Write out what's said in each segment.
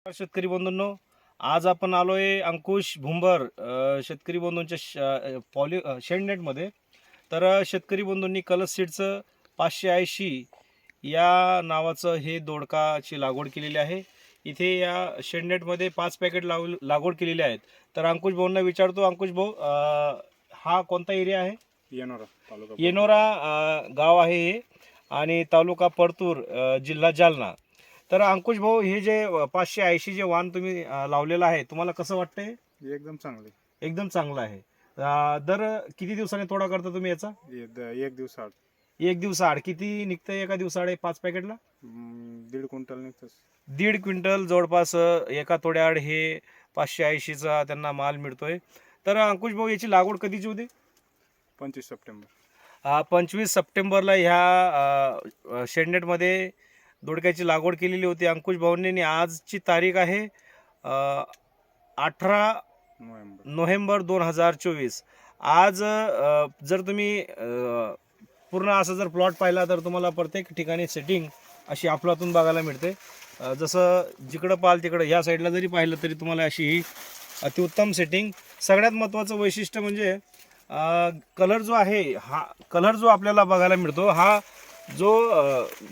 शेतकरी बंधूंनो, आज आपण आलोय अंकुश भुंबर शेतकरी बंधूंच्या शेडनेटमध्ये. तर शेतकरी बंधूंनी कलस सीडचं 580 या नावाचं हे दोडकाची लागवड केलेली आहे. इथे या शेडनेटमध्ये 5 पॅकेट लागवड केलेली आहेत. तर अंकुश भाऊंना विचारतो, अंकुश भाऊ हा कोणता एरिया आहे? येनोरा गाव आहे हे आणि तालुका परतूर, जिल्हा जालना. तर अंकुश भाऊ, हे जे 580 जे वाण तुम्ही लावलेलं आहे, तुम्हाला कसं वाटतंय? एकदम चांगले. एकदम चांगलं आहे. दर किती दिवसाने तोडा करता तुम्ही याचा? एक दिवसाआड एक दिवसाआड किती निघतंय एका दिवसाआड 5 पॅकेटला? 1.5 क्विंटल निघतंच. 1.5 क्विंटल जवळपास एका तोड्याआड हे 580चा त्यांना माल मिळतोय. तर अंकुश भाऊ, याची लागवड कधीची होती? 25 सप्टेंबर. 25 सप्टेंबरला ह्या शेडनेटमध्ये दोडक्याची लागवड केलेली होती अंकुश भाऊंनी. आणि आजची तारीख आहे 18 नोव्हेंबर 2024. आज जर तुम्ही पूर्ण असा जर प्लॉट पाहिला तर तुम्हाला प्रत्येक ठिकाणी सेटिंग अशी अफलातून बघायला मिळते. जसं जिकडं पाहाल तिकडं, ह्या साईडला जरी पाहिलं तरी तुम्हाला अशी ही अतिउत्तम सेटिंग. सगळ्यात महत्त्वाचं वैशिष्ट्य म्हणजे कलर जो आहे, हा कलर जो आपल्याला बघायला मिळतो, हा जो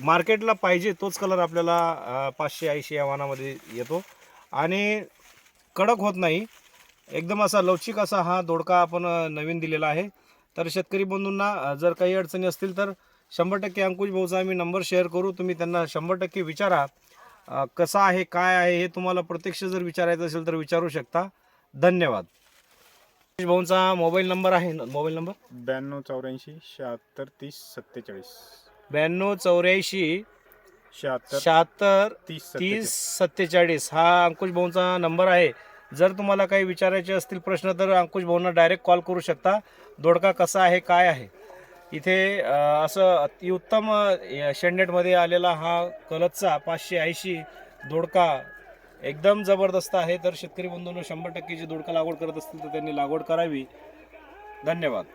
मार्केटला पाहिजे तोच कलर आपल्याला 580 या वाणामध्ये येतो आणि कडक होत नाही. एकदम असा लवचिक असा हा दोडका आपण नवीन दिलेला आहे. तर शेतकरी बंधूंना जर काही अडचणी असतील तर 100% अंकुश भाऊचा आम्ही नंबर शेअर करू. तुम्ही त्यांना 100% विचारा, कसा आहे काय आहे हे तुम्हाला प्रत्यक्ष जर विचारायचं असेल तर विचारू शकता. धन्यवाद. अंकुश भाऊंचा मोबाईल नंबर आहे, मोबाईल नंबर 92 84 76 30 47. 92 84 76 30 47 हा अंकुश भाऊंचा नंबर आहे. जर तुम्हाला काही विचारायचे असतील प्रश्न तर अंकुश भाऊंना डायरेक्ट कॉल करू शकता. दोडका कसा आहे काय आहे. इथे असं अतिउत्तम शेडनेटमध्ये आलेला हा कलसचा 580 दोडका एकदम जबरदस्त आहे. तर शेतकरी बंधूंनो, 100% जे दोडका लागवड करत असतील तर त्यांनी लागवड करावी. धन्यवाद.